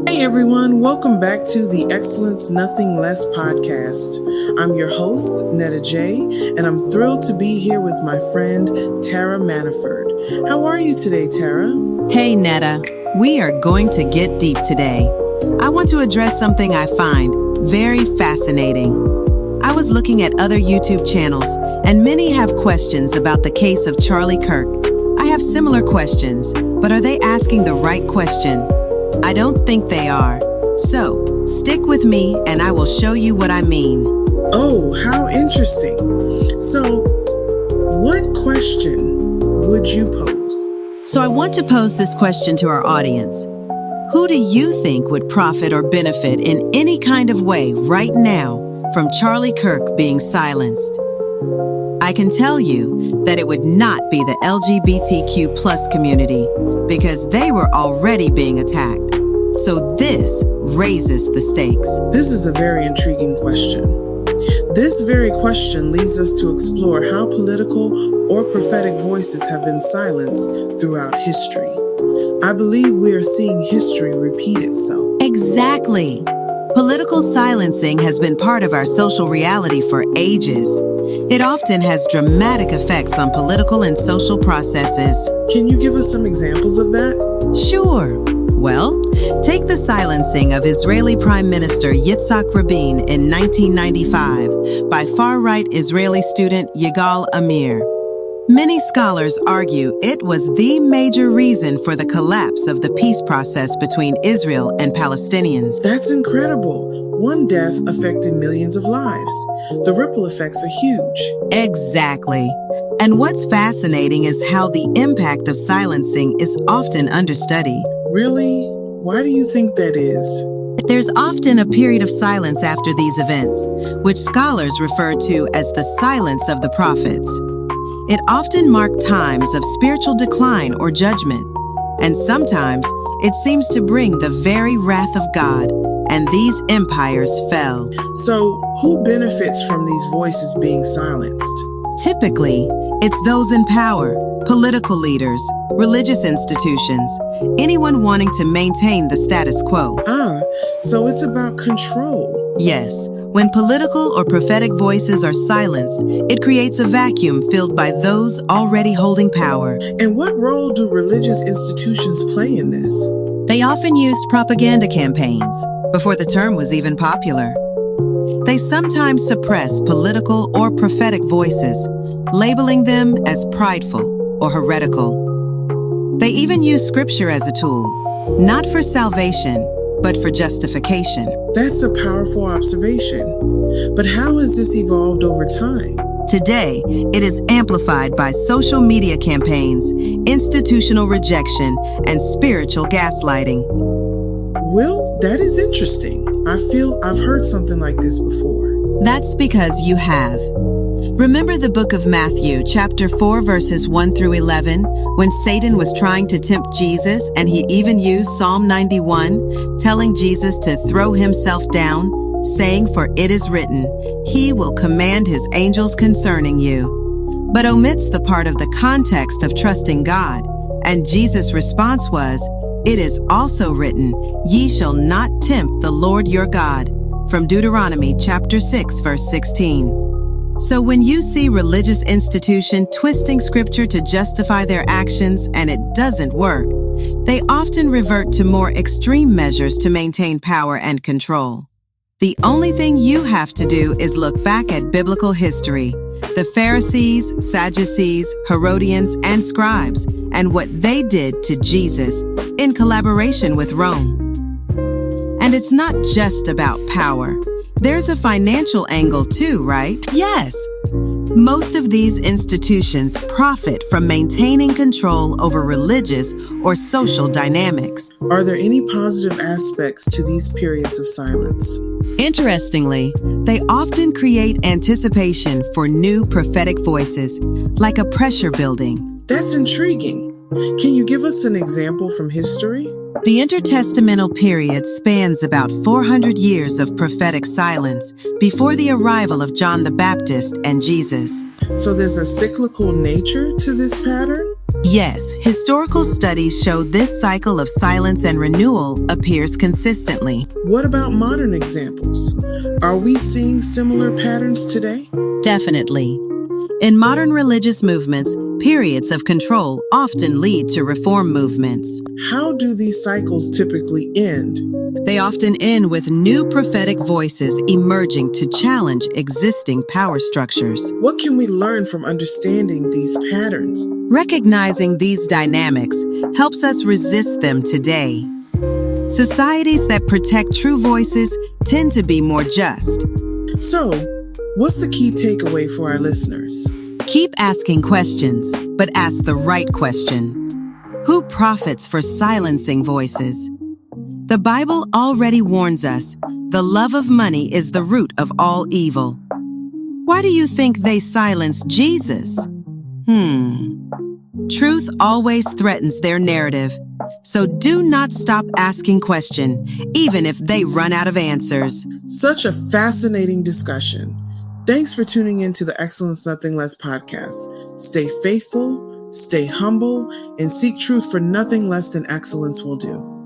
Hey everyone, welcome back to the Excellence Nothing Less podcast. I'm your host, Netta J, and I'm thrilled to be here with my friend, Tara Manaford. How are you today, Tara? Hey Netta, we are going to get deep today. I want to address something I find very fascinating. I was looking at other YouTube channels, and many have questions about the case of Charlie Kirk. I have similar questions, but are they asking the right question? I don't think they are. So, stick with me and I will show you what I mean. Oh, how interesting. So, what question would you pose? So I want to pose this question to our audience. Who do you think would profit or benefit in any kind of way right now from Charlie Kirk being silenced? I can tell you that it would not be the LGBTQ plus community because they were already being attacked. So this raises the stakes. This is a very intriguing question. This very question leads us to explore how political or prophetic voices have been silenced throughout history. I believe we are seeing history repeat itself. Exactly. Political silencing has been part of our social reality for ages. It often has dramatic effects on political and social processes. Can you give us some examples of that? Sure. Well, take the silencing of Israeli Prime Minister Yitzhak Rabin in 1995 by far-right Israeli student Yigal Amir. Many scholars argue it was the major reason for the collapse of the peace process between Israel and Palestinians. That's incredible. One death affected millions of lives. The ripple effects are huge. Exactly. And what's fascinating is how the impact of silencing is often understudied. Really? Why do you think that is? There's often a period of silence after these events, which scholars refer to as the silence of the prophets. It often marked times of spiritual decline or judgment, and sometimes it seems to bring the very wrath of God, and these empires fell. So, who benefits from these voices being silenced? Typically, it's those in power, political leaders, religious institutions, anyone wanting to maintain the status quo. So it's about control. Yes. When political or prophetic voices are silenced, it creates a vacuum filled by those already holding power. And what role do religious institutions play in this? They often used propaganda campaigns before the term was even popular. They sometimes suppress political or prophetic voices, labeling them as prideful or heretical. They even use scripture as a tool, not for salvation, but for justification. That's a powerful observation. But how has this evolved over time? Today, it is amplified by social media campaigns, institutional rejection, and spiritual gaslighting. Well, that is interesting. I feel I've heard something like this before. That's because you have. Remember the book of Matthew, chapter 4, verses 1 through 11, when Satan was trying to tempt Jesus, and he even used Psalm 91, telling Jesus to throw himself down, saying, "For it is written, he will command his angels concerning you," but omits the part of the context of trusting God. And Jesus' response was, "It is also written, ye shall not tempt the Lord your God," from Deuteronomy chapter 6, verse 16. So when you see religious institutions twisting scripture to justify their actions and it doesn't work, they often revert to more extreme measures to maintain power and control. The only thing you have to do is look back at biblical history, the Pharisees, Sadducees, Herodians, and scribes, and what they did to Jesus in collaboration with Rome. And it's not just about power. There's a financial angle too, right? Yes. Most of these institutions profit from maintaining control over religious or social dynamics. Are there any positive aspects to these periods of silence? Interestingly, they often create anticipation for new prophetic voices, like a pressure building. That's intriguing. Can you give us an example from history? The intertestamental period spans about 400 years of prophetic silence before the arrival of John the Baptist and Jesus. So there's a cyclical nature to this pattern? Yes, historical studies show this cycle of silence and renewal appears consistently. What about modern examples? Are we seeing similar patterns today? Definitely. In modern religious movements, periods of control often lead to reform movements. How do these cycles typically end? They often end with new prophetic voices emerging to challenge existing power structures. What can we learn from understanding these patterns? Recognizing these dynamics helps us resist them today. Societies that protect true voices tend to be more just. So, what's the key takeaway for our listeners? Keep asking questions, but ask the right question. Who profits for silencing voices? The Bible already warns us, the love of money is the root of all evil. Why do you think they silenced Jesus? Truth always threatens their narrative, so do not stop asking questions, even if they run out of answers. Such a fascinating discussion. Thanks for tuning in to the Excellence Nothing Less podcast. Stay faithful, stay humble, and seek truth, for nothing less than excellence will do.